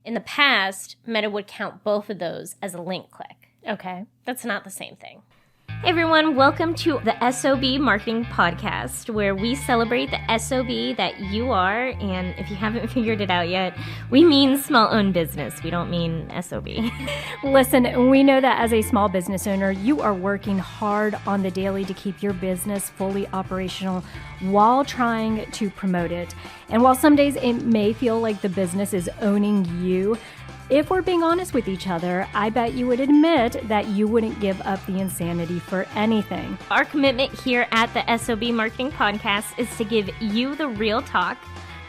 In the past, Meta would count both of those as a link click. Okay. That's not the same thing. Hey everyone, welcome to the SOB Marketing Podcast, where we celebrate the SOB that you are, and if you haven't figured it out yet, we mean small-owned business. We don't mean SOB. Listen, we know that as a small business owner, you are working hard on the daily to keep your business fully operational while trying to promote it. And while some days it may feel like the business is owning you, if we're being honest with each other, I bet you would admit that you wouldn't give up the insanity for anything. Our commitment here at the SOB Marketing Podcast is to give you the real talk,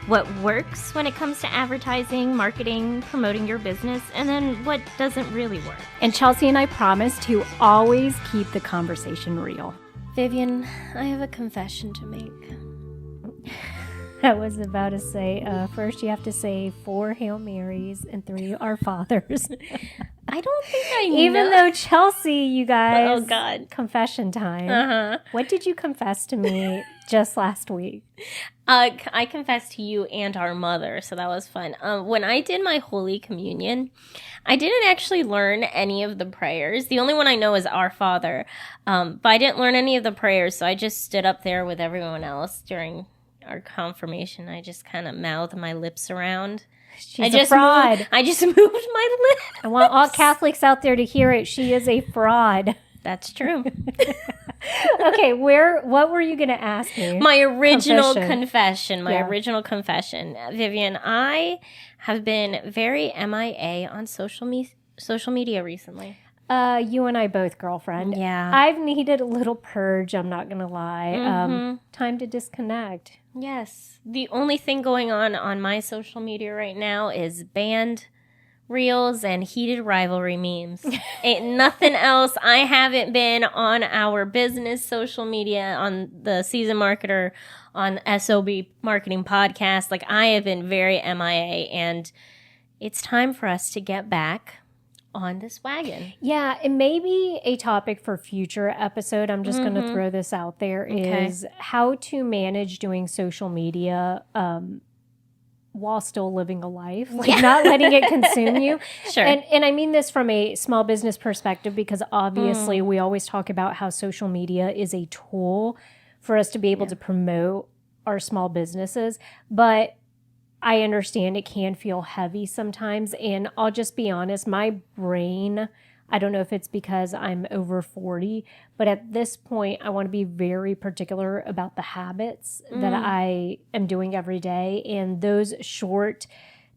what works when it comes to advertising, marketing, promoting your business, and then what doesn't really work. And Chelsea and I promise to always keep the conversation real. Vivian, I have a confession to make. I was about to say, first you have to say 4 Hail Marys and 3 Our Fathers. I don't think I know. Even though Chelsea, you guys, oh God, confession time. What did you confess to me just last week? I confessed to you and our mother, so that was fun. When I did my Holy Communion, I didn't actually learn any of the prayers. The only one I know is Our Father, but I didn't learn any of the prayers, so I just stood up there with everyone else during our confirmation. I just kind of mouthed my lips around. She's a fraud. I just moved my lips. I want all Catholics out there to hear it. She is a fraud. That's true. Okay, what were you going to ask me? My original confession. Vivian, I have been very MIA on social media recently. You and I both, girlfriend. Yeah. I've needed a little purge, I'm not going to lie. Time to disconnect. Yes. The only thing going on my social media right now is band reels and heated rivalry memes. Ain't nothing else. I haven't been on our business social media, on the Season Marketer, on SOB Marketing Podcast. Like, I have been very MIA, and it's time for us to get back on this wagon. Yeah, and maybe a topic for future episode, I'm just going to throw this out there, is how to manage doing social media while still living a life, like not letting it consume you. Sure. And I mean this from a small business perspective, because obviously we always talk about how social media is a tool for us to be able to promote our small businesses, but I understand it can feel heavy sometimes. And I'll just be honest, my brain, I don't know if it's because I'm over 40, but at this point, I want to be very particular about the habits that I am doing every day. And those short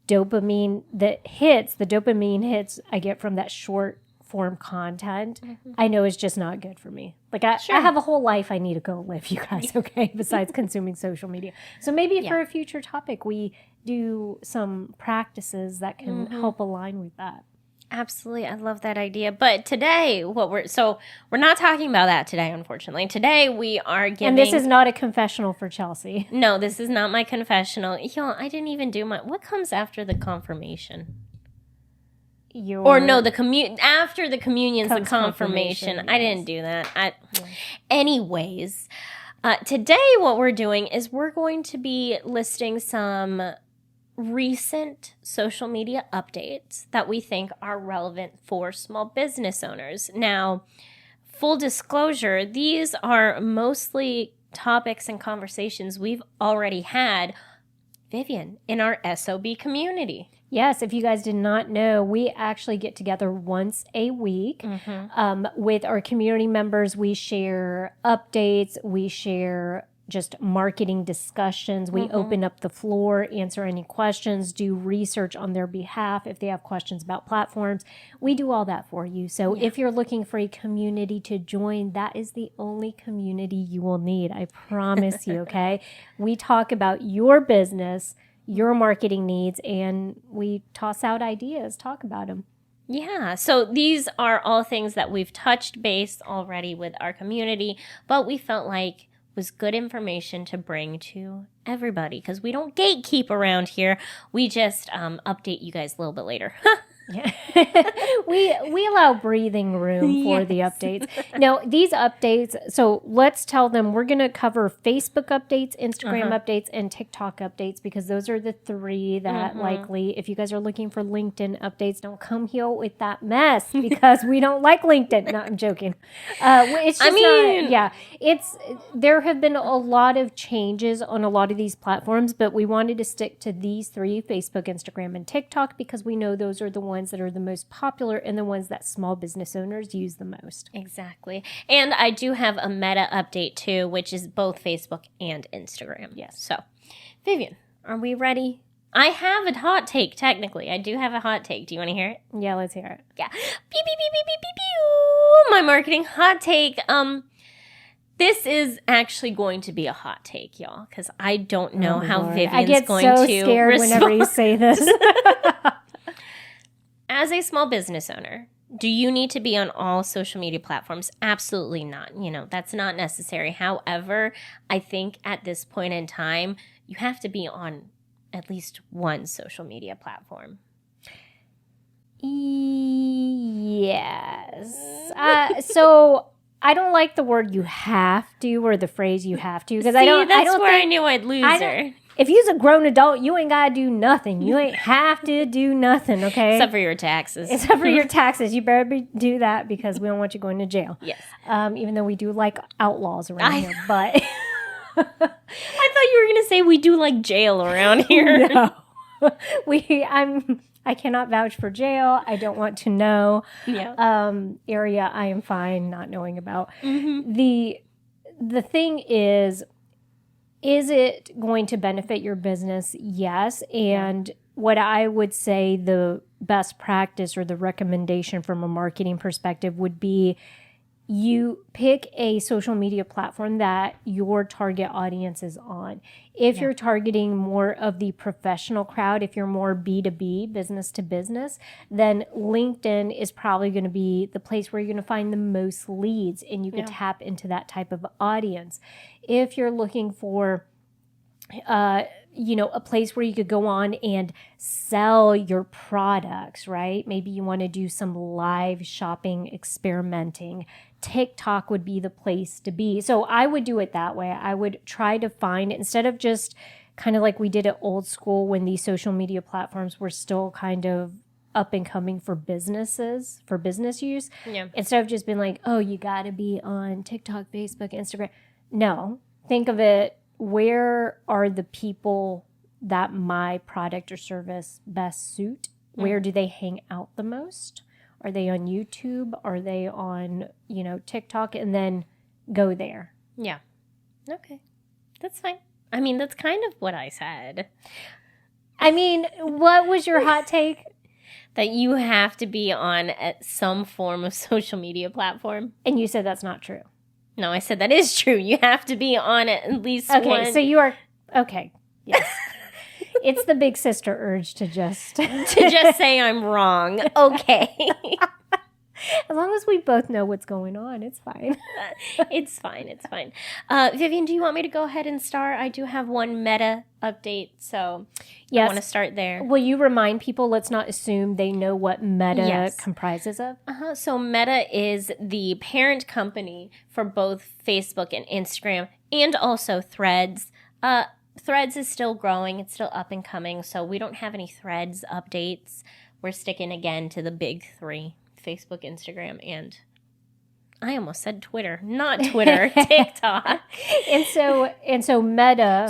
dopamine hits I get from that short form content, I know is just not good for me. Like I have a whole life I need to go live, you guys, okay, besides consuming social media. So maybe for a future topic, we do some practices that can help align with that. Absolutely. I love that idea. But today, we're not talking about that today, unfortunately. Today we are giving... And this is not a confessional for Chelsea. No, this is not my confessional. I didn't even do what comes after the confirmation? After the communion's the confirmation. I didn't do that. Anyways, today what we're doing is we're going to be listing some recent social media updates that we think are relevant for small business owners. Now, full disclosure, these are mostly topics and conversations we've already had, Vivian, in our SOB community. Yes, if you guys did not know, we actually get together once a week with our community members. We share updates. We share just marketing discussions. We open up the floor, answer any questions, do research on their behalf if they have questions about platforms. We do all that for you. So if you're looking for a community to join, that is the only community you will need. I promise you, okay? We talk about your business, your marketing needs, and we toss out ideas, talk about them. Yeah, so these are all things that we've touched base already with our community, but we felt like was good information to bring to everybody because we don't gatekeep around here. We just update you guys a little bit later. Yeah. we allow breathing room for the updates. Now, these updates, so let's tell them we're going to cover Facebook updates, Instagram updates, and TikTok updates, because those are the three that likely, if you guys are looking for LinkedIn updates, don't come here with that mess, because we don't like LinkedIn. No, I'm joking. It's just there have been a lot of changes on a lot of these platforms, but we wanted to stick to these three: Facebook, Instagram, and TikTok, because we know those are the ones that are the most popular and the ones that small business owners use the most. Exactly. And I do have a meta update too, which is both Facebook and Instagram. Yes. So, Vivian, are we ready? I have a hot take, technically. I do have a hot take. Do you want to hear it? Yeah, let's hear it. Yeah. Beep, beep, beep, beep, beep, beep, beep. My marketing hot take. This is actually going to be a hot take, y'all, because I don't know how Vivian's going to I get so scared whenever you say this. As a small business owner, do you need to be on all social media platforms? Absolutely not. That's not necessary. However, I think at this point in time, you have to be on at least one social media platform. Yes. So I don't like the word "you have to" or the phrase "you have to," because that's where I knew I'd lose her. If you's a grown adult, you ain't gotta do nothing. You ain't have to do nothing, okay? Except for your taxes. Except for your taxes. You better do that, because we don't want you going to jail. Yes. Even though we do like outlaws around here, but... I thought you were going to say we do like jail around here. No. I cannot vouch for jail. I don't want to know. Yeah. Area I am fine not knowing about. The thing is it going to benefit your business? Yes. And what I would say the best practice or the recommendation from a marketing perspective would be, you pick a social media platform that your target audience is on. If you're targeting more of the professional crowd, if you're more B2B, business to business, then LinkedIn is probably going to be the place where you're going to find the most leads, and you can tap into that type of audience. If you're looking for a place where you could go on and sell your products, right? Maybe you want to do some live shopping, experimenting. TikTok would be the place to be. So I would do it that way. I would try to find, instead of just kind of like we did at old school when these social media platforms were still kind of up and coming for businesses, for business use. Yeah. Instead of just being like, oh, you got to be on TikTok, Facebook, Instagram. No, think of it. Where are the people that my product or service best suit? Where do they hang out the most? Are they on YouTube? Are they on, TikTok? And then go there. Yeah. Okay. That's fine. I mean, that's kind of what I said. I mean, what was your hot take? That you have to be on some form of social media platform. And you said that's not true. No, I said that is true. You have to be on it at least one. Okay, so you are... Okay, yes. It's the big sister urge to just... to just say I'm wrong. Okay. As long as we both know what's going on, it's fine. It's fine. Vivian, do you want me to go ahead and start? I do have one meta update, so yes. I want to start there. Will you remind people, let's not assume they know what Meta comprises of? So Meta is the parent company for both Facebook and Instagram, and also Threads. Threads is still growing. It's still up and coming, so we don't have any Threads updates. We're sticking again to the big three: Facebook, Instagram, and I almost said Twitter. Not Twitter, TikTok. And so Meta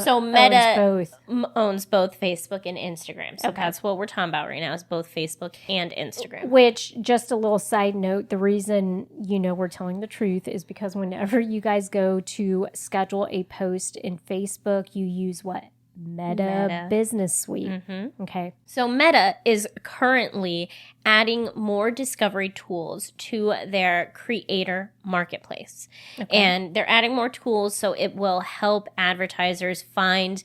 owns both Facebook and Instagram. So that's what we're talking about right now, is both Facebook and Instagram. Which, just a little side note, the reason we're telling the truth is because whenever you guys go to schedule a post in Facebook, you use what? Meta Business Suite. Mm-hmm. Okay. So Meta is currently adding more discovery tools to their creator marketplace. Okay. And they're adding more tools so it will help advertisers find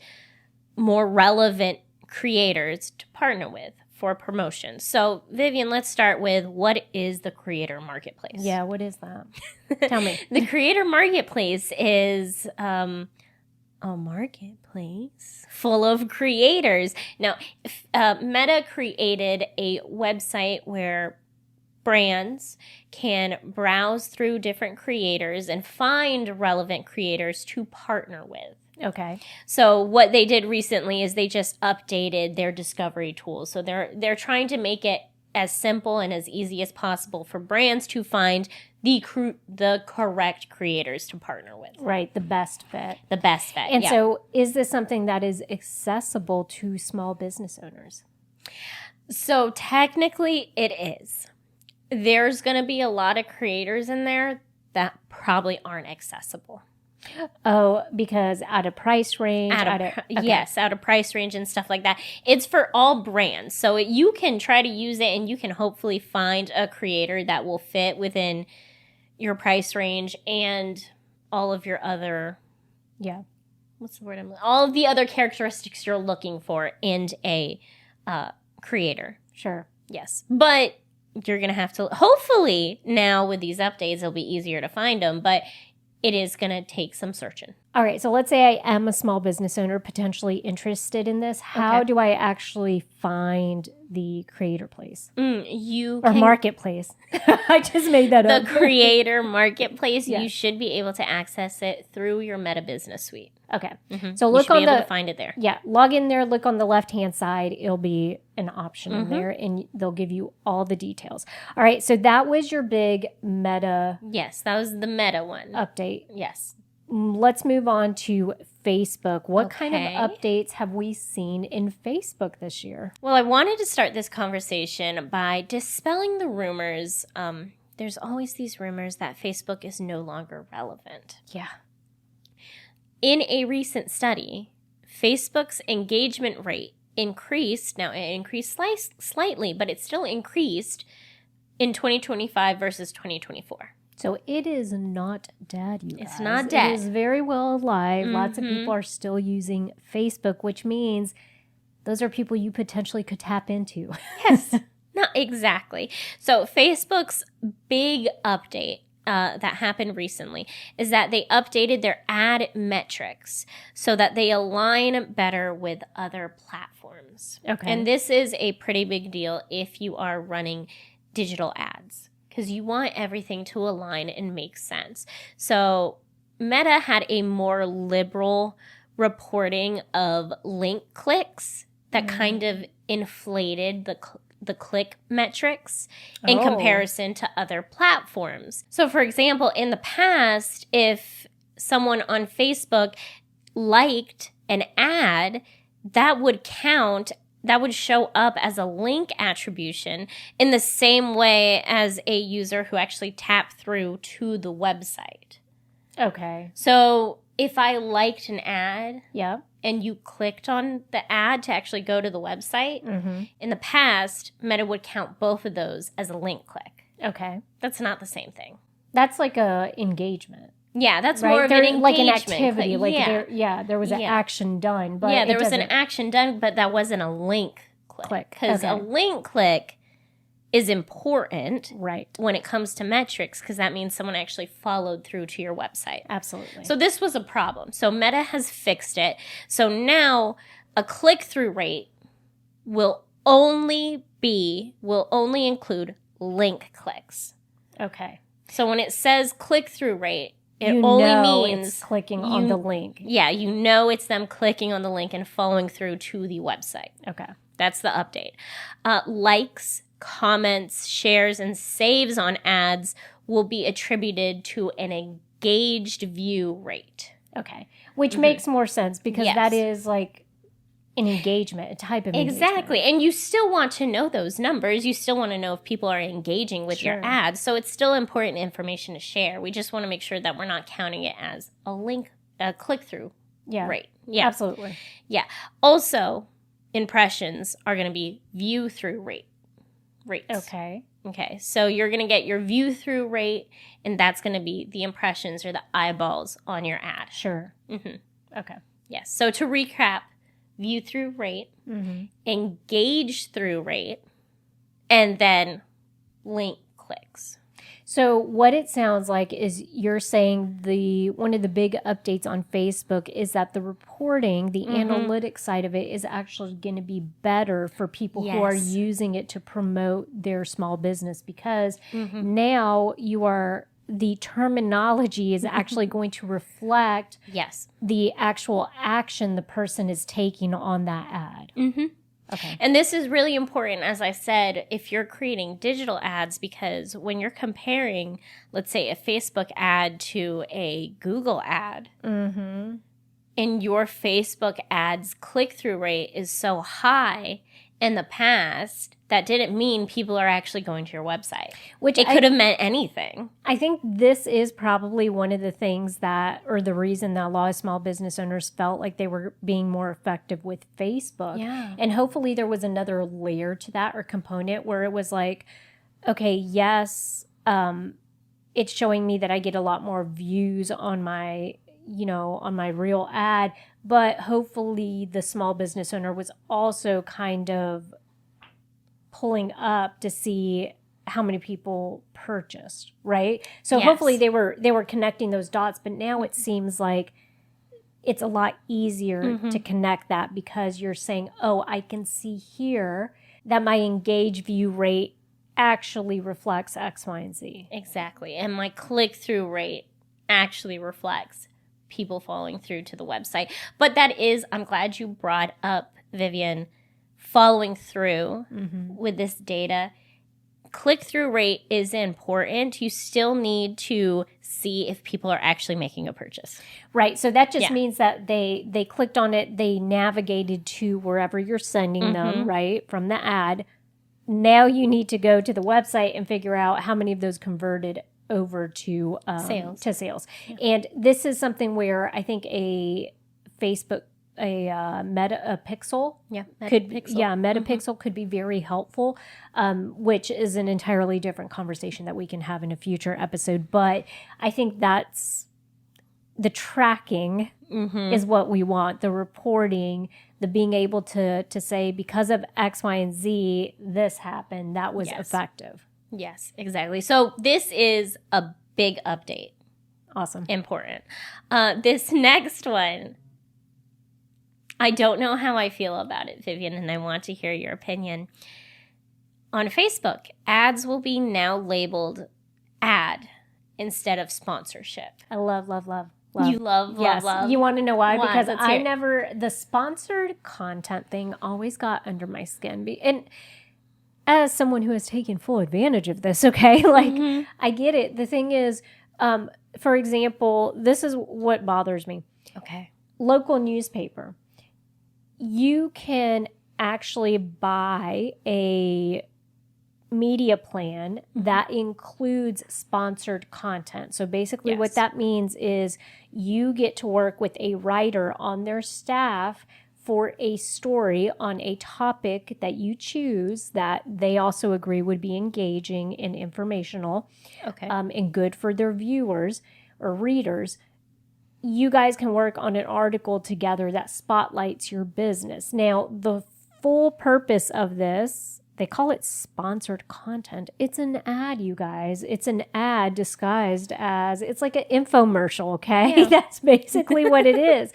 more relevant creators to partner with for promotion. So Vivian, let's start with, what is the creator marketplace? Yeah, what is that? Tell me. The creator marketplace is a marketplace full of creators. Now, Meta created a website where brands can browse through different creators and find relevant creators to partner with. Okay. So what they did recently is they just updated their discovery tools. So they're trying to make it as simple and as easy as possible for brands to find the correct creators to partner with. Right, the best fit. The best fit. And so is this something that is accessible to small business owners? So technically it is. There's going to be a lot of creators in there that probably aren't accessible. Oh, because out of price range? Yes, out of price range and stuff like that. It's for all brands. So you can try to use it and you can hopefully find a creator that will fit within your price range and all of your other... Yeah. What's the word? All of the other characteristics you're looking for in a creator. Sure. Yes. But you're going to have to... Hopefully now with these updates, it'll be easier to find them. But it is going to take some searching. All right. So let's say I am a small business owner potentially interested in this. How do I actually find the creator place? Marketplace. I just made that up. The creator marketplace, Yeah. You should be able to access it through your Meta Business Suite. Okay. Mm-hmm. So look you should be on able to find it there. Yeah. Log in there. Look on the left-hand side. It'll be an option in there, and they'll give you all the details. All right. So that was your big Meta. Yes, that was the Meta one. Update. Yes. Let's move on to Facebook. What kind of updates have we seen in Facebook this year? Well, I wanted to start this conversation by dispelling the rumors. There's always these rumors that Facebook is no longer relevant. Yeah. In a recent study, Facebook's engagement rate increased. Now, it increased slightly, but it still increased in 2025 versus 2024. So it is not dead, you guys. It's not dead. It is very well alive. Lots of people are still using Facebook, which means those are people you potentially could tap into. Yes. Not exactly. So Facebook's big update that happened recently is that they updated their ad metrics so that they align better with other platforms. Okay. And this is a pretty big deal if you are running digital ads, because you want everything to align and make sense. So Meta had a more liberal reporting of link clicks that kind of inflated the click metrics in comparison to other platforms. So for example, in the past, if someone on Facebook liked an ad, that would count, that would show up as a link attribution in the same way as a user who actually tapped through to the website. Okay. So if I liked an ad, Yeah. and you clicked on the ad to actually go to the website, in the past, Meta would count both of those as a link click. Okay. That's not the same thing. That's like a engagement. Yeah, that's Right? more of an engagement. like an activity. click. Like there was an action done. But yeah, there was an action done, but that wasn't a link click. Because a link click is important when it comes to metrics, because that means someone actually followed through to your website. Absolutely. So this was a problem. So Meta has fixed it. So now a click-through rate will only include link clicks. Okay. So when it says click-through rate, it only means it's clicking on the link. Yeah, you know it's them clicking on the link and following through to the website. Okay. That's the update. Likes, comments, shares, and saves on ads will be attributed to an engaged view rate. Okay. Which makes more sense because that is like an engagement, a type of engagement. Exactly. And you still want to know those numbers. You still want to know if people are engaging with your ads. So it's still important information to share. We just want to make sure that we're not counting it as a click-through rate. Yeah. Absolutely. Yeah. Also, impressions are going to be view-through rates. Okay. So you're going to get your view-through rate, and that's going to be the impressions or the eyeballs on your ad. Sure. Okay. Yes. So to recap, view-through rate, engage-through rate, and then link clicks. So what it sounds like is you're saying one of the big updates on Facebook is that the reporting, the analytics side of it is actually going to be better for people who are using it to promote their small business, because now the terminology is actually going to reflect the actual action the person is taking on that ad. Okay. And this is really important, as I said, if you're creating digital ads, because when you're comparing, let's say, a Facebook ad to a Google ad, and your Facebook ads click-through rate is so high in the past, that didn't mean people are actually going to your website. Which it could have meant anything. I think this is probably one of the things or the reason that a lot of small business owners felt like they were being more effective with Facebook. Yeah. And hopefully there was another layer to that, or component, where it was like, okay, yes, it's showing me that I get a lot more views on my real ad, but hopefully the small business owner was also kind of pulling up to see how many people purchased, right? So hopefully they were connecting those dots, but now it seems like it's a lot easier to connect that, because you're saying, oh, I can see here that my engage view rate actually reflects X, Y, and Z. Exactly. And my click-through rate actually reflects people following through to the website. But I'm glad you brought up, Vivian, following through with this data. Click-through rate is important. You still need to see if people are actually making a purchase. Right. So that just means that they clicked on it, they navigated to wherever you're sending them, right, from the ad. Now you need to go to the website and figure out how many of those converted over to sales. Yeah. And this is something where I think a Facebook, a pixel, Metapixel could be very helpful, which is an entirely different conversation that we can have in a future episode. But I think that's the tracking is what we want, the reporting, the being able to say, because of X, Y, and Z, this happened, that was effective. Yes, exactly. So this is a big update. Awesome. Important. This next one, I don't know how I feel about it, Vivian, and I want to hear your opinion. On Facebook, ads will be now labeled ad instead of sponsorship. I love. You love. You want to know why? Because the sponsored content thing always got under my skin. And as someone who has taken full advantage of this, okay, I get it. The thing is, for example, this is what bothers me. Okay. Local newspaper. You can actually buy a media plan that includes sponsored content. So basically what that means is you get to work with a writer on their staff for a story on a topic that you choose that they also agree would be engaging and informational, and good for their viewers or readers. You guys can work on an article together that spotlights your business. Now, the full purpose of this, they call it sponsored content. It's an ad, you guys. It's an ad disguised as, it's like an infomercial, okay? Yeah. That's basically what it is.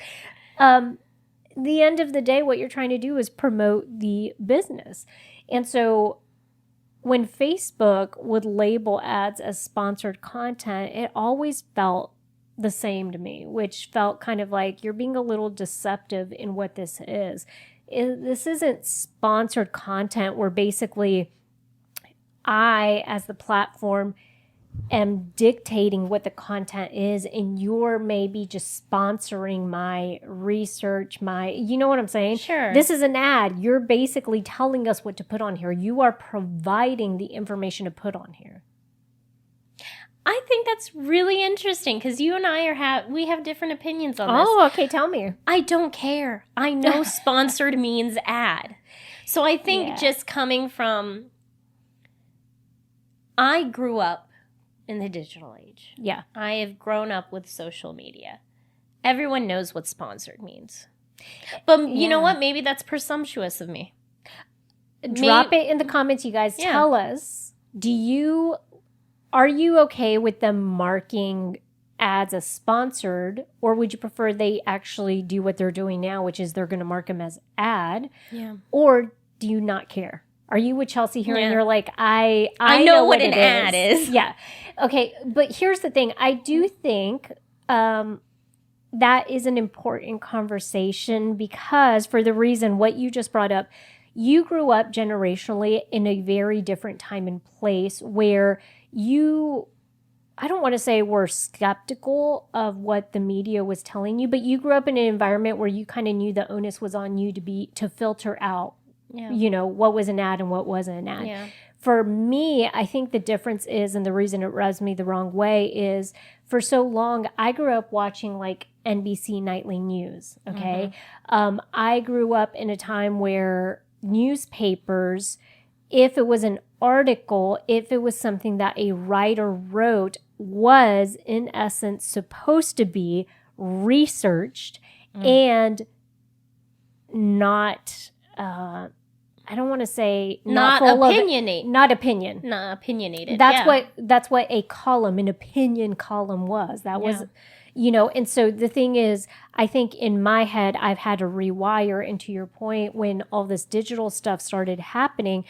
The end of the day, what you're trying to do is promote the business. And so when Facebook would label ads as sponsored content, it always felt the same to me, which felt kind of like you're being a little deceptive in what this is. This isn't sponsored content where basically I, as the platform, am dictating what the content is, and you're maybe just sponsoring my research, you know what I'm saying? Sure. This is an ad. You're basically telling us what to put on here. You are providing the information to put on here. I think that's really interesting because you and I we have different opinions on this. Oh, okay. Tell me. I don't care. I know sponsored means ad. So I think just coming from, I grew up in the digital age. Yeah. I have grown up with social media. Everyone knows what sponsored means. But you know what? Maybe that's presumptuous of me. Drop it in the comments, you guys. Tell us, are you okay with them marking ads as sponsored, or would you prefer they actually do what they're doing now, which is they're going to mark them as ad? Yeah. Or do you not care? Are you with Chelsea here and you're like, I know what an ad is. Yeah. Okay. But here's the thing. I do think that is an important conversation because for the reason what you just brought up, you grew up generationally in a very different time and place where you, I don't want to say were skeptical of what the media was telling you, but you grew up in an environment where you kind of knew the onus was on you to filter out, what was an ad and what wasn't an ad. Yeah. For me, I think the difference is, and the reason it rubs me the wrong way is for so long, I grew up watching like NBC nightly news. Okay. I grew up in a time where newspapers, if it was an article, if it was something that a writer wrote, was in essence supposed to be researched and not, I don't want to say not opinionated. Not opinion. Not opinionated. That's what a column, an opinion column was. That was, and so the thing is, I think in my head, I've had to rewire, and to your point, when all this digital stuff started happening,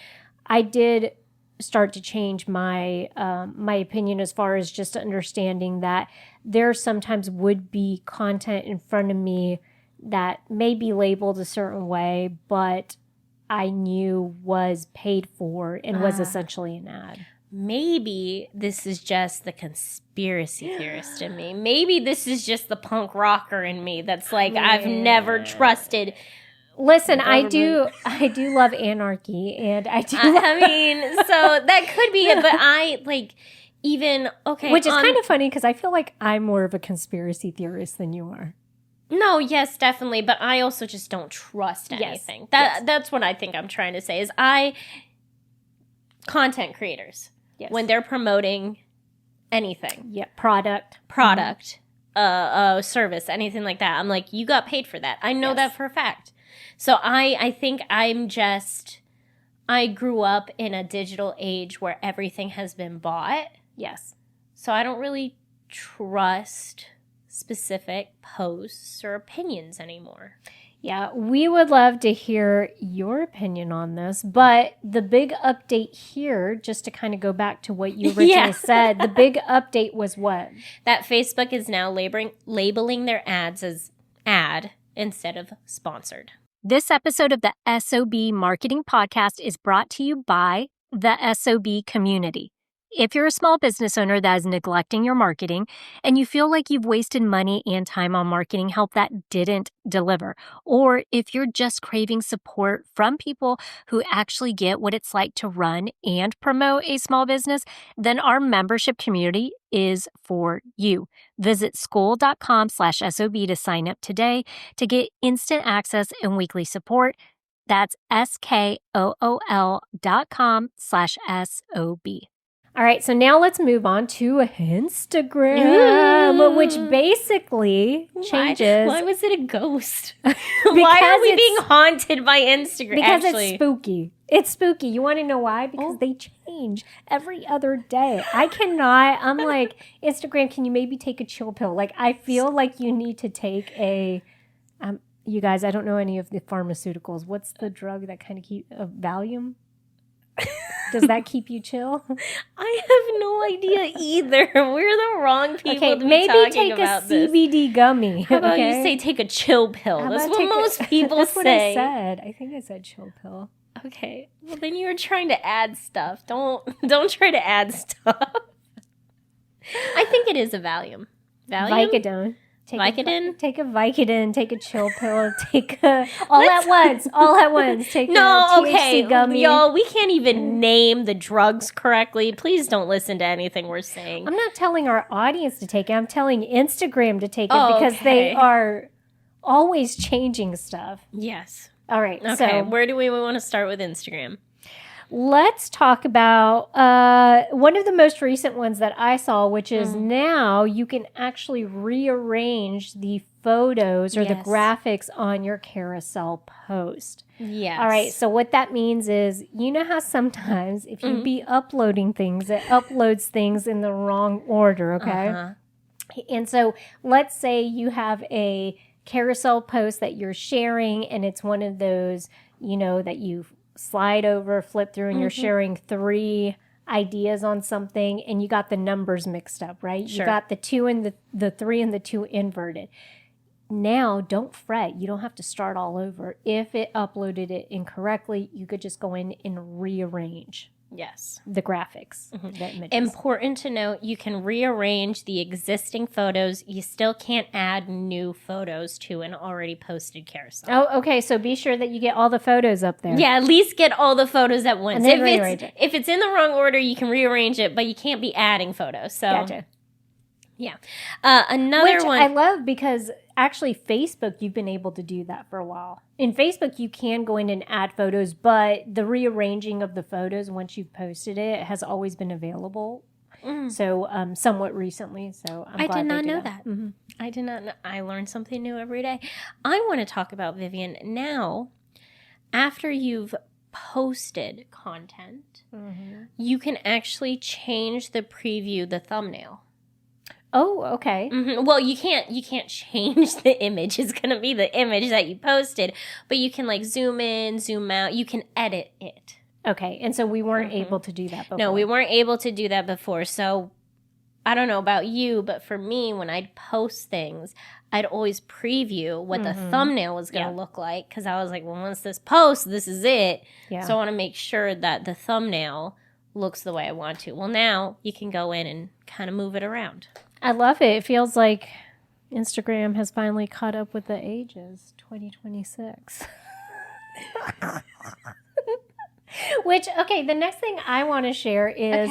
I did start to change my my opinion as far as just understanding that there sometimes would be content in front of me that may be labeled a certain way, but I knew was paid for and was essentially an ad. Maybe this is just the conspiracy theorist in me. Maybe this is just the punk rocker in me that's like, I've never trusted. Listen, I do love anarchy, and I do. I mean, so that could be it, but I like even which is kind of funny because I feel like I'm more of a conspiracy theorist than you are. No, yes, definitely, but I also just don't trust anything. That's what I think I'm trying to say is content creators when they're promoting anything, product, service, anything like that. I'm like, you got paid for that. I know that for a fact. So I think I grew up in a digital age where everything has been bought. Yes. So I don't really trust specific posts or opinions anymore. Yeah, we would love to hear your opinion on this, but the big update here, just to kind of go back to what you originally said, the big update was what? That Facebook is now labeling their ads as ad instead of sponsored. This episode of the SOB Marketing Podcast is brought to you by the SOB community. If you're a small business owner that is neglecting your marketing and you feel like you've wasted money and time on marketing help that didn't deliver, or if you're just craving support from people who actually get what it's like to run and promote a small business, then our membership community is for you. Visit school.com/SOB to sign up today to get instant access and weekly support. That's SKOOL.com/SOB. All right, so now let's move on to Instagram, which basically changes. Why was it a ghost? Why are we being haunted by Instagram? Because it's spooky. It's spooky. You want to know why? Because they change every other day. I'm like, Instagram, can you maybe take a chill pill? Like, I feel like you need to take you guys, I don't know any of the pharmaceuticals. What's the drug that kind of Valium? Does that keep you chill? I have no idea either. We're the wrong people to be talking about this. Maybe take a CBD gummy. How about you say take a chill pill? That's what most people say. That's what I said. I think I said chill pill. Okay. Well, then you were trying to add stuff. Don't try to add stuff. I think it is a Valium. Vicodin. Vicodin? Take a Vicodin, take a chill pill, all at once. Take a THC gummy. Y'all, we can't even name the drugs correctly. Please don't listen to anything we're saying. I'm not telling our audience to take it. I'm telling Instagram to take it because they are always changing stuff. Yes. All right. Okay, so where do we want to start with Instagram? Let's talk about one of the most recent ones that I saw, which is now you can actually rearrange the photos or the Yes. graphics on your carousel post. Yes. All right. So what that means is, you know how sometimes if you be uploading things, it uploads things in the wrong order. Okay. Uh-huh. And so let's say you have a carousel post that you're sharing, and it's one of those, you know, that you slide over, flip through, and you're sharing 3 ideas on something, and you got the numbers mixed up, right? Sure. You got the 2 and the 3 and the 2 inverted. Now, don't fret. You don't have to start all over. If it uploaded it incorrectly, you could just go in and rearrange Yes. the graphics. The images. Important to note, you can rearrange the existing photos. You still can't add new photos to an already posted carousel. Oh, okay. So be sure that you get all the photos up there. Yeah, at least get all the photos at once. And then rearrange it. If it's in the wrong order, you can rearrange it, but you can't be adding photos. So, Gotcha. yeah. Another Which one. I love, because actually Facebook, you've been able to do that for a while. In Facebook, you can go in and add photos, but the rearranging of the photos once you've posted it has always been available. So somewhat recently. So I'm I glad did they not do know that. that. I did not know. I learn something new every day. I want to talk about, Vivian, now, after you've posted content, you can actually change the preview, the thumbnail. Oh, okay. Well, you can't change the image. It's going to be the image that you posted, but you can like zoom in, zoom out. You can edit it. Okay. And so we weren't able to do that before. No, we weren't able to do that before. So I don't know about you, but for me, when I'd post things, I'd always preview what the thumbnail was going to look like, because I was like, well, once this posts, this is it. Yeah. So I want to make sure that the thumbnail looks the way I want to. Well, now you can go in and kind of move it around. I love it. It feels like Instagram has finally caught up with the ages. 2026. Which, okay, the next thing I want to share is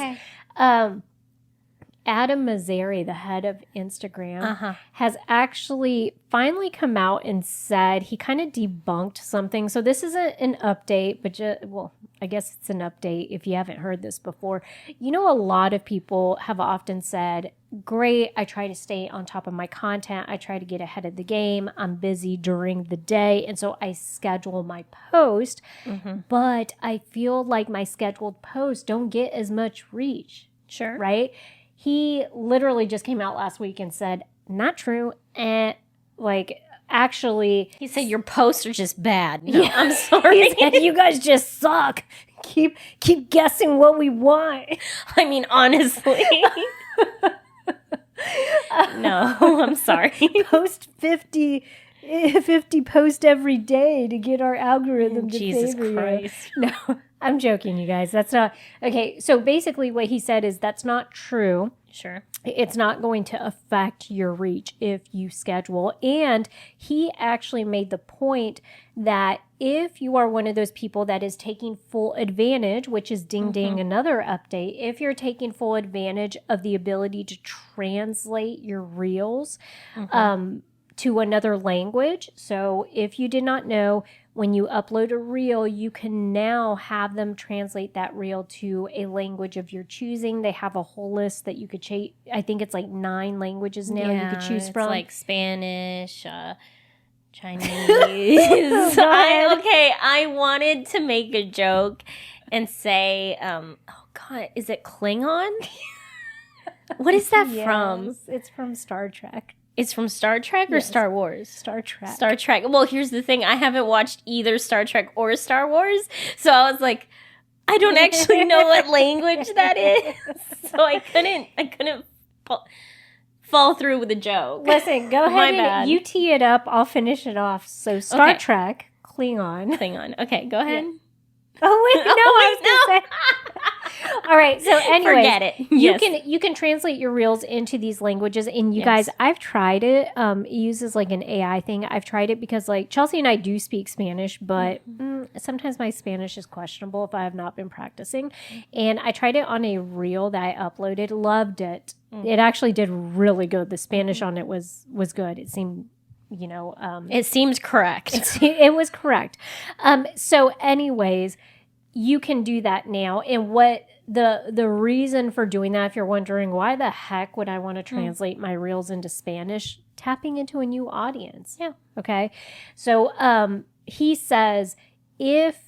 Adam Mosseri, the head of Instagram, has actually finally come out and said he kind of debunked something. So this isn't an update, but I guess it's an update if you haven't heard this before. You know, a lot of people have often said, great, I try to stay on top of my content. I try to get ahead of the game. I'm busy during the day, and so I schedule my post. But I feel like my scheduled posts don't get as much reach. Sure. Right? He literally just came out last week and said, not true. And actually, He said your posts are just bad. No, I'm sorry. he said, you guys just suck. Keep guessing what we want. I mean, honestly. No, I'm sorry. Post 50 posts every day to get our algorithm to Jesus favor Christ. you. No, I'm joking, you guys. That's not okay. So basically, what he said is that's not true. Sure. It's not going to affect your reach if you schedule. And he actually made the point that if you are one of those people that is taking full advantage, which is ding ding, another update, if you're taking full advantage of the ability to translate your reels to another language. So if you did not know, when you upload a reel, you can now have them translate that reel to a language of your choosing. They have a whole list that you could I think it's like 9 languages now you could choose from. Like Spanish, Chinese. I wanted to make a joke and say, oh God, is it Klingon? What is that from? It's from Star Trek. It's from Star Trek or Star Wars? Star Trek. Star Trek. Well, here's the thing. I haven't watched either Star Trek or Star Wars. So I was like, I don't actually know what language that is. So I couldn't fall through with a joke. Listen, go ahead and you tee it up. I'll finish it off. So Star Trek, Klingon. Okay, go ahead. Yeah. Oh, wait, no, I was going to say. All right, so anyway, forget it. You can translate your reels into these languages, and you guys, I've tried it. It uses like an AI thing. I've tried it because like Chelsea and I do speak Spanish, but sometimes my Spanish is questionable if I have not been practicing. And I tried it on a reel that I uploaded. Loved it. It actually did really good. The Spanish on it was good. It seemed, it seems correct. It was correct. So anyways, you can do that now. And what the reason for doing that, if you're wondering why the heck would I want to translate my reels into Spanish, tapping into a new audience. Yeah. Okay. So he says if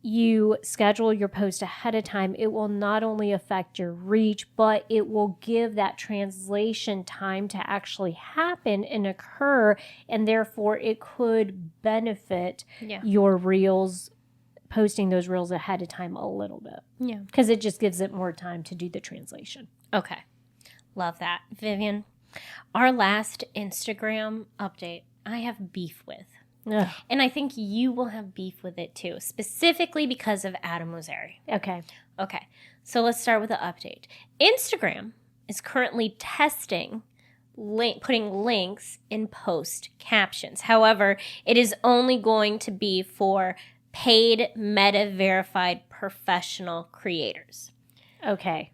you schedule your post ahead of time, it will not only affect your reach, but it will give that translation time to actually happen and occur. And therefore it could benefit your reels, posting those reels ahead of time a little bit. Yeah. Because it just gives it more time to do the translation. Okay. Love that. Vivian, our last Instagram update, I have beef with. Ugh. And I think you will have beef with it too, specifically because of 𝐂𝐎𝐍𝐓𝐄𝐍𝐓. Okay. So let's start with the update. Instagram is currently testing putting links in post captions. However, it is only going to be for paid meta-verified professional creators. Okay.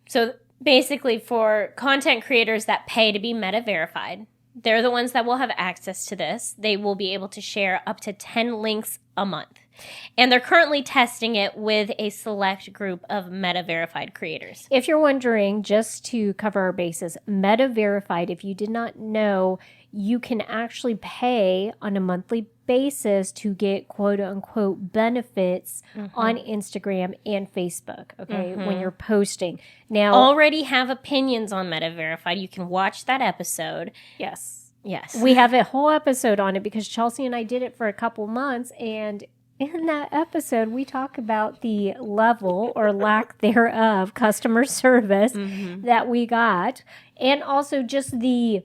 So basically for content creators that pay to be meta-verified, they're the ones that will have access to this. They will be able to share up to 10 links a month. And they're currently testing it with a select group of meta-verified creators. If you're wondering, just to cover our bases, meta-verified, if you did not know, you can actually pay on a monthly basis to get quote-unquote benefits on Instagram and Facebook, okay, when you're posting. Now, already have opinions on meta-verified. You can watch that episode. Yes. We have a whole episode on it because Chelsea and I did it for a couple months, and in that episode, we talk about the level or lack thereof customer service that we got, and also just the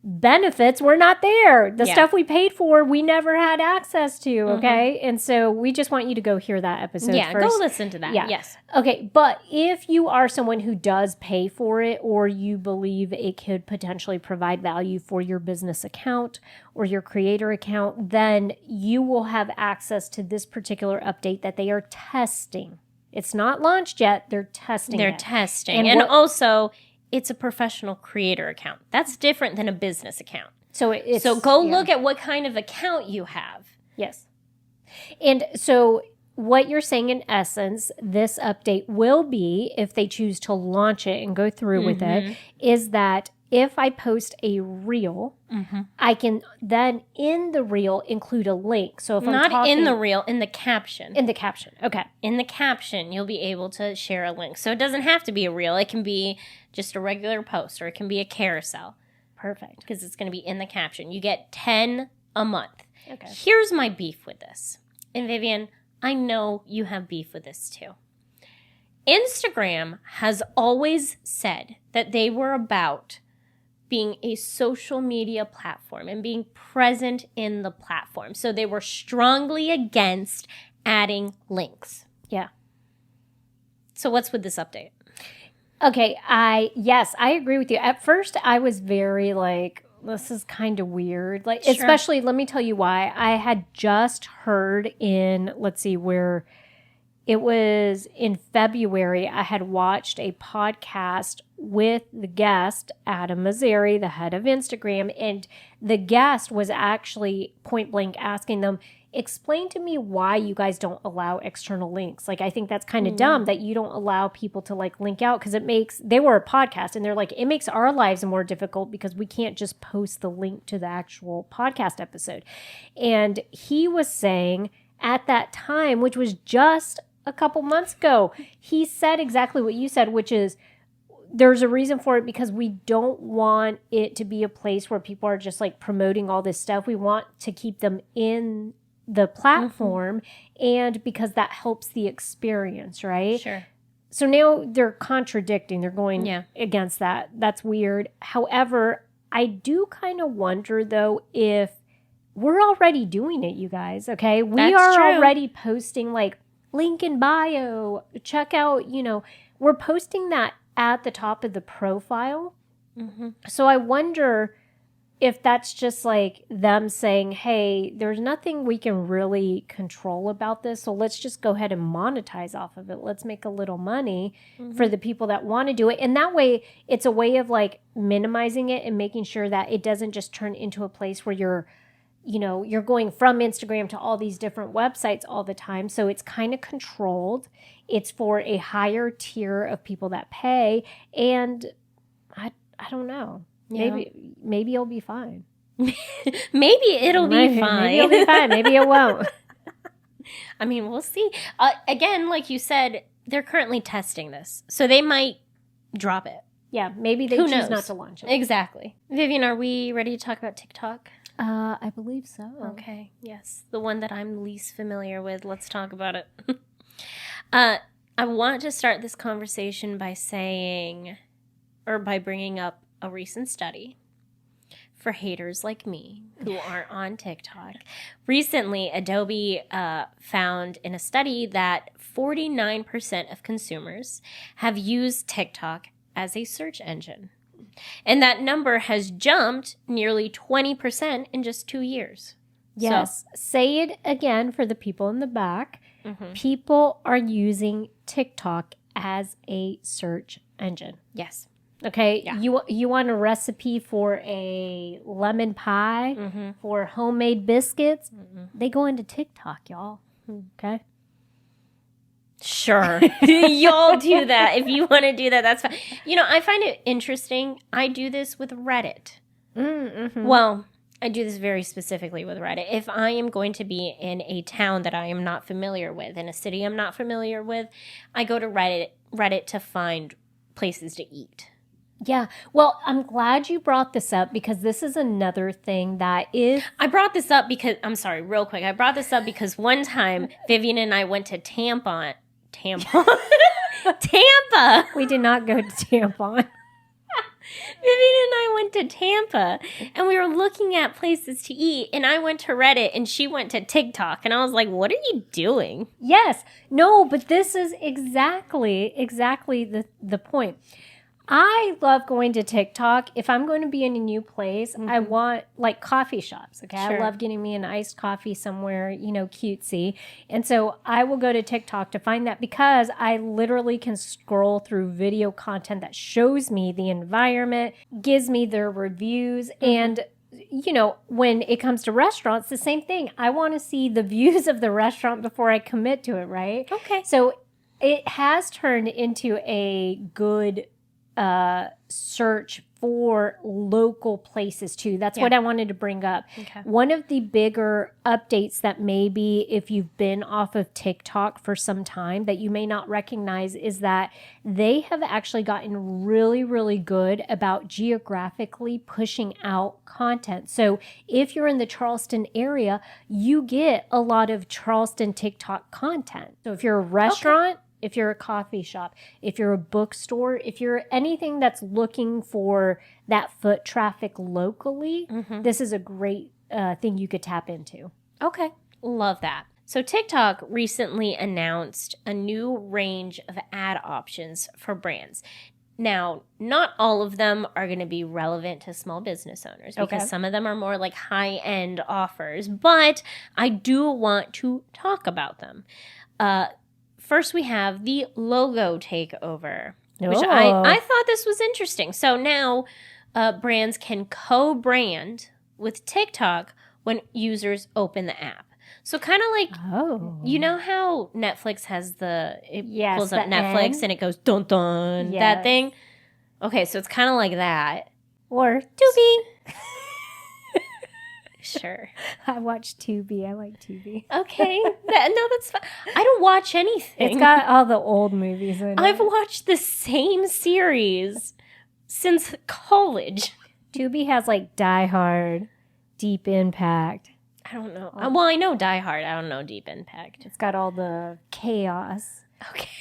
benefits were not there. The stuff we paid for, we never had access to, okay? And so we just want you to go hear that episode first. Go listen to that. Yeah. Yes. Okay, but if you are someone who does pay for it or you believe it could potentially provide value for your business account or your creator account, then you will have access to this particular update that they are testing. It's not launched yet. They're testing They're it. testing. And also, it's a professional creator account. That's different than a business account. So go look at what kind of account you have. Yes. And so what you're saying in essence, this update will be, if they choose to launch it and go through with it, is that if I post a reel, I can then in the reel include a link. So if Not in the reel, in the caption. In the caption. Okay. In the caption, you'll be able to share a link. So it doesn't have to be a reel. It can be just a regular post, or it can be a carousel. Perfect. Because it's going to be in the caption. You get 10 a month. Okay. Here's my beef with this. And Vivian, I know you have beef with this too. Instagram has always said that they were about being a social media platform and being present in the platform. So they were strongly against adding links. Yeah. So what's with this update? Okay, I agree with you. At first, I was very like, this is kind of weird. Like, Sure. Especially, let me tell you why. I had just heard in, let's see, where it was in February, I had watched a podcast with the guest, 𝐂𝐎𝐍𝐓𝐄𝐍𝐓, the head of Instagram, and the guest was actually point blank asking them, explain to me why you guys don't allow external links. Like, I think that's kind of dumb that you don't allow people to like link out, because they were a podcast and they're like, it makes our lives more difficult because we can't just post the link to the actual podcast episode. And he was saying at that time, which was just a couple months ago, he said exactly what you said, which is there's a reason for it, because we don't want it to be a place where people are just like promoting all this stuff. We want to keep them in the platform, and because that helps the experience, right? Sure. So now they're contradicting. They're going against that. That's weird. However, I do kind of wonder, though, if we're already doing it, you guys, okay? We are already posting like link in bio, check out, we're posting that at the top of the profile. So I wonder if that's just like them saying, hey, there's nothing we can really control about this, so let's just go ahead and monetize off of it. Let's make a little money for the people that want to do it. And that way, it's a way of like minimizing it and making sure that it doesn't just turn into a place where you're, you're going from Instagram to all these different websites all the time. So it's kind of controlled. It's for a higher tier of people that pay. And I don't know. Yeah. Maybe it'll be fine. Maybe it'll be fine. Maybe it'll be fine. Maybe it won't. I mean, we'll see. Again, like you said, they're currently testing this. So they might drop it. Yeah, maybe they choose not to launch it. Exactly. Vivian, are we ready to talk about TikTok? I believe so. Okay, yes. The one that I'm least familiar with. Let's talk about it. I want to start this conversation by bringing up a recent study for haters like me who aren't on TikTok. Recently, Adobe found in a study that 49% of consumers have used TikTok as a search engine. And that number has jumped nearly 20% in just 2 years. Yes. So, say it again for the people in the back. Mm-hmm. People are using TikTok as a search engine. Yes. Okay. Yeah. You want a recipe for a lemon pie, mm-hmm. for homemade biscuits? Mm-hmm. They go into TikTok, y'all. Okay. Sure. Y'all do that. If you want to do that, that's fine. I find it interesting. I do this with Reddit. Mm-hmm. Well, I do this very specifically with Reddit. If I am going to be in a town that I am not familiar with, in a city I'm not familiar with, I go to Reddit to find places to eat. Yeah. Well, I'm glad you brought this up because this is another thing that is... I brought this up because... I'm sorry, real quick. I brought this up because one time Vivian and I went to Tampa. We did not go to Tampa. Vivian and I went to Tampa and we were looking at places to eat and I went to Reddit and she went to TikTok and I was like, what are you doing? Yes. No, but this is exactly the point. I love going to TikTok. If I'm going to be in a new place, mm-hmm. I want like coffee shops. Okay. Sure. I love getting me an iced coffee somewhere, cutesy. And so I will go to TikTok to find that because I literally can scroll through video content that shows me the environment, gives me their reviews. Mm-hmm. And when it comes to restaurants, the same thing. I want to see the views of the restaurant before I commit to it. Right. Okay. So it has turned into a good search for local places too. That's what I wanted to bring up. Okay. One of the bigger updates that maybe if you've been off of TikTok for some time that you may not recognize is that they have actually gotten really, really good about geographically pushing out content. So if you're in the Charleston area, you get a lot of Charleston TikTok content. So if you're a restaurant, okay. If you're a coffee shop, if you're a bookstore, if you're anything that's looking for that foot traffic locally, mm-hmm. this is a great thing you could tap into. Okay. Love that. So TikTok recently announced a new range of ad options for brands. Now, not all of them are going to be relevant to small business owners because some of them are more like high-end offers, but I do want to talk about them. First, we have the logo takeover, which I thought this was interesting. So now brands can co-brand with TikTok when users open the app. So kind of like, you know how Netflix has pulls up Netflix and it goes dun dun, that thing? Okay, so it's kind of like that. Or Tubi. Sure. I watch Tubi. I like Tubi. Okay. That's fine. I don't watch anything. It's got all the old movies in it. I've watched the same series since college. Tubi has like Die Hard, Deep Impact. I don't know. Well, I know Die Hard. I don't know Deep Impact. It's got all the chaos,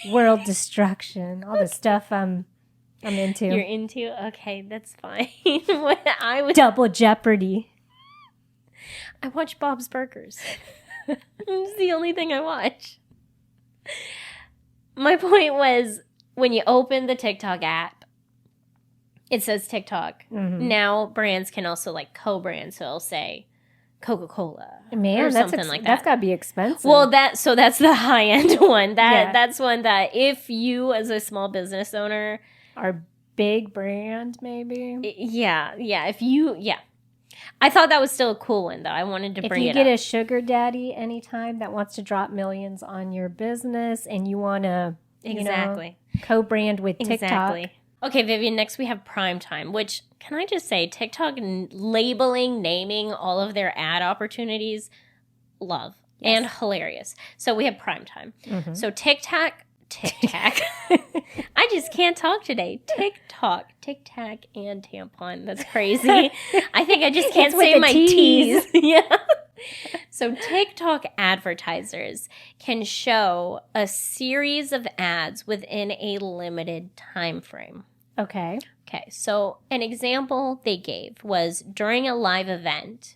world destruction, all the stuff I'm into. You're into? Okay, that's fine. Double Jeopardy. I watch Bob's Burgers. It's the only thing I watch. My point was, when you open the TikTok app, it says TikTok. Mm-hmm. Now brands can also like co-brand, so it'll say Coca-Cola or something like that. That's gotta be expensive. Well, that's the high-end one. That's one that if you as a small business owner are big brand, maybe. Yeah. If you I thought that was still a cool one, though. I wanted to bring it up. If you get a sugar daddy anytime that wants to drop millions on your business and you want to, co-brand with TikTok. Exactly. Okay, Vivian, next we have prime time, which, can I just say, TikTok labeling, naming all of their ad opportunities, love. Yes. And hilarious. So we have prime time. Mm-hmm. So TikTok. I just can't talk today. TikTok, Tic Tac, and tampon. That's crazy. I think I just can't say my T's. Yeah. So TikTok advertisers can show a series of ads within a limited time frame. Okay. Okay. So an example they gave was during a live event,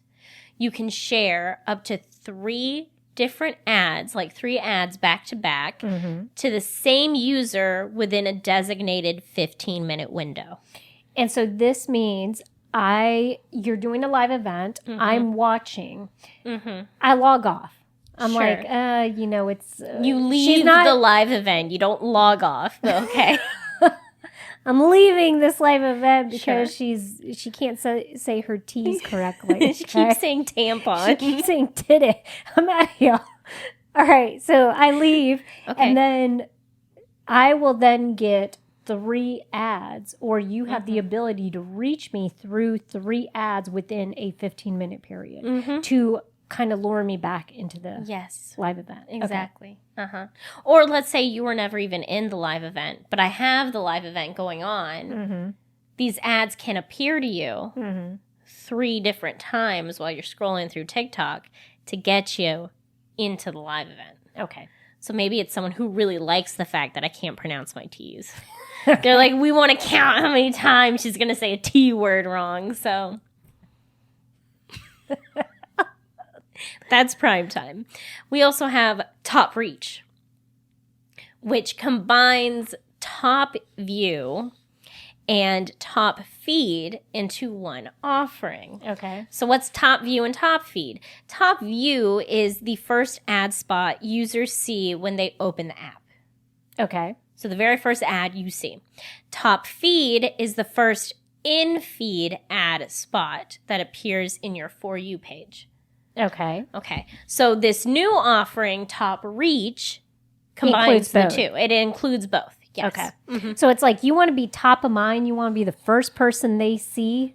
you can share up to 3 different ads, like 3 ads back to back, to the same user within a designated 15-minute window. And so this means you're doing a live event. I'm watching. I log off. I'm like, it's... you leave the live event. You don't log off. Okay. I'm leaving this live event because she can't say her T's correctly. She keeps saying tampon. She keeps saying titty. I'm out of here. All right, so I leave, and then I will then get 3 ads, or you have the ability to reach me through 3 ads within a 15-minute period to kind of lure me back into the live event. Exactly. Okay. Or let's say you were never even in the live event, but I have the live event going on. These ads can appear to you 3 different times while you're scrolling through TikTok to get you into the live event. Okay. So maybe it's someone who really likes the fact that I can't pronounce my T's. They're like, we want to count how many times she's going to say a T word wrong. So that's prime time. We also have top reach, which combines top view and top feed into one offering. Okay. So what's top view and top feed? Top view is the first ad spot users see when they open the app. Okay. So the very first ad you see. Top feed is the first in-feed ad spot that appears in your For You page. Okay. Okay. So this new offering, Top Reach, combines the 2. It includes both. Yes. Okay. So it's like you want to be top of mind. You want to be the first person they see.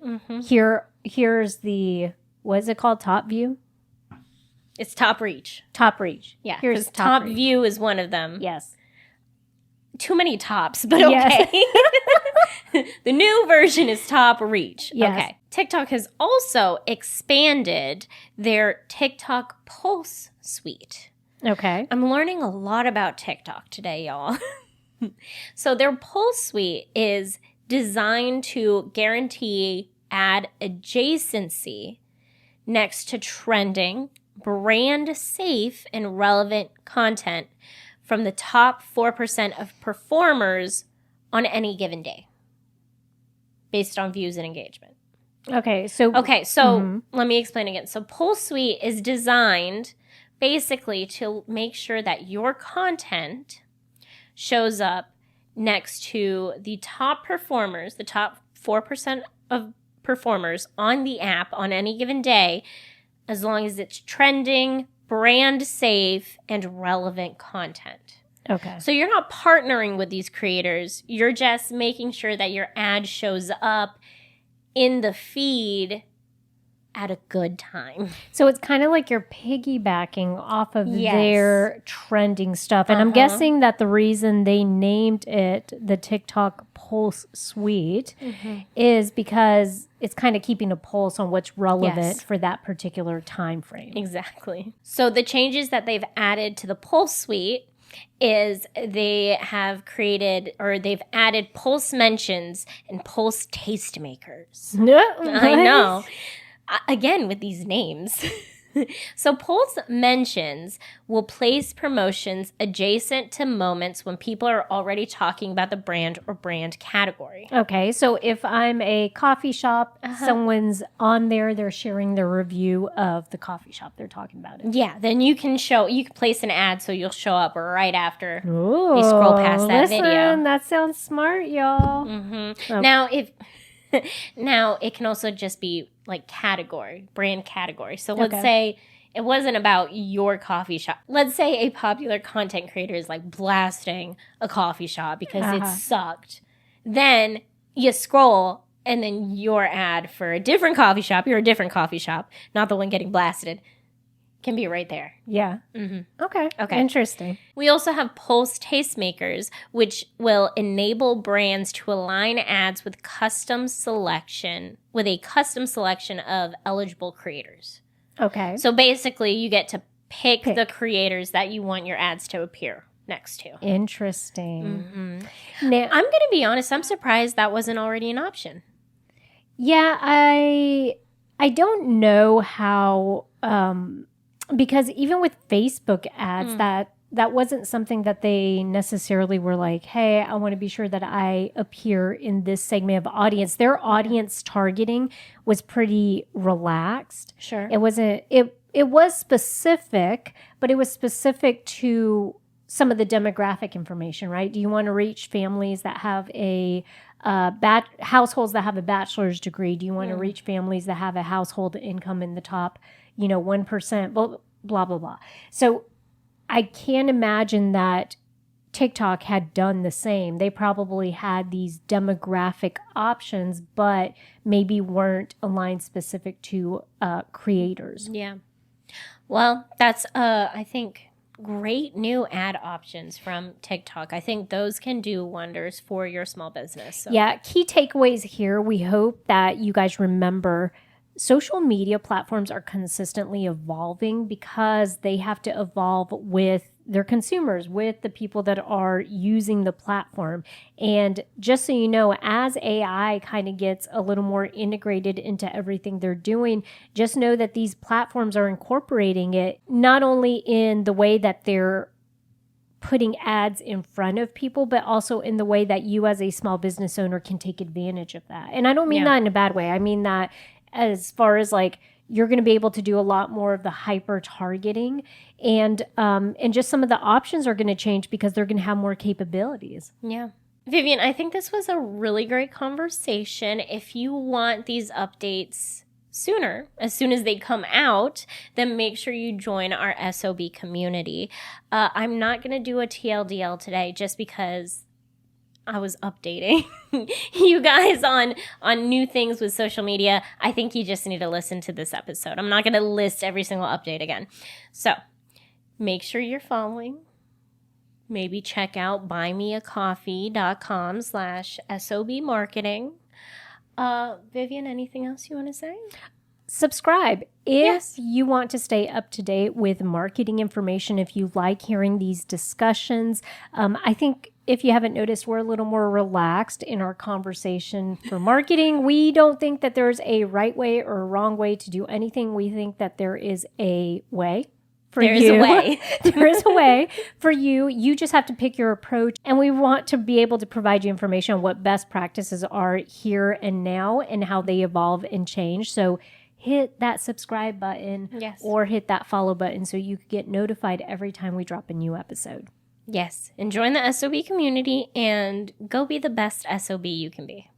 Here's the, what is it called? Top view? It's Top Reach. Top Reach. Yeah. Here's top view is one of them. Yes. Too many tops, but okay. Yes. The new version is Top Reach. Yes. Okay. TikTok has also expanded their TikTok Pulse suite. Okay. I'm learning a lot about TikTok today, y'all. So their Pulse suite is designed to guarantee ad adjacency next to trending, brand safe, and relevant content from the top 4% of performers on any given day based on views and engagement. Okay, so let me explain again. So Pulse Suite is designed basically to make sure that your content shows up next to the top performers, the top 4% of performers on the app on any given day, as long as it's trending, brand safe, and relevant content. Okay. So you're not partnering with these creators. You're just making sure that your ad shows up in the feed at a good time. So it's kind of like you're piggybacking off of their trending stuff. And I'm guessing that the reason they named it the TikTok Pulse Suite is because it's kind of keeping a pulse on what's relevant for that particular time frame. Exactly. So the changes that they've added to the Pulse Suite is they have created, or they've added Pulse mentions and Pulse tastemakers. I know. Again, with these names. So Pulse mentions will place promotions adjacent to moments when people are already talking about the brand or brand category. Okay, so if I'm a coffee shop, someone's on there, they're sharing their review of the coffee shop, they're talking about it. Yeah, then you can place an ad so you'll show up right after they scroll past that video. That sounds smart, y'all. Okay. Now, Now, it can also just be like brand category. So let's say it wasn't about your coffee shop. Let's say a popular content creator is like blasting a coffee shop because it sucked. Then you scroll and then your ad for a different coffee shop, you're a different coffee shop, not the one getting blasted, can be right there. Yeah. Mm-hmm. Okay. Interesting. We also have Pulse Tastemakers, which will enable brands to align ads with a custom selection of eligible creators. Okay. So basically, you get to pick the creators that you want your ads to appear next to. Interesting. Mm-hmm. Now, I'm going to be honest, I'm surprised that wasn't already an option. Yeah, I don't know how, because even with Facebook ads, that wasn't something that they necessarily were like, hey, I want to be sure that I appear in this segment of audience. Their audience targeting was pretty relaxed. Sure. It wasn't, it was specific, but it was specific to some of the demographic information, right? Do you want to reach families that have households that have a bachelor's degree? Do you want to reach families that have a household income in the top, 1%, blah, blah, blah, blah. So I can't imagine that TikTok had done the same. They probably had these demographic options, but maybe weren't aligned specific to creators. Yeah. Well, that's, I think, great new ad options from TikTok. I think those can do wonders for your small business. So. Yeah. Key takeaways here. We hope that you guys remember social media platforms are consistently evolving because they have to evolve with their consumers, with the people that are using the platform. And just so you know, as AI kind of gets a little more integrated into everything they're doing, just know that these platforms are incorporating it not only in the way that they're putting ads in front of people, but also in the way that you as a small business owner can take advantage of that. And I don't mean that in a bad way. I mean that as far as like, you're going to be able to do a lot more of the hyper targeting, and just some of the options are going to change because they're going to have more capabilities. Yeah. Vivian, I think this was a really great conversation. If you want these updates sooner, as soon as they come out, then make sure you join our SOB community. I'm not going to do a TLDL today just because I was updating you guys on new things with social media. I think you just need to listen to this episode. I'm not going to list every single update again. So make sure you're following. Maybe check out buymeacoffee.com/SOB marketing. Vivian, anything else you want to say? Subscribe if you want to stay up to date with marketing information, if you like hearing these discussions. I think if you haven't noticed, we're a little more relaxed in our conversation for marketing. We don't think that there's a right way or a wrong way to do anything. We think that there is a way. There is a way for you. You just have to pick your approach. And we want to be able to provide you information on what best practices are here and now and how they evolve and change. So hit that subscribe button or hit that follow button so you can get notified every time we drop a new episode. Yes. And join the SOB community and go be the best SOB you can be.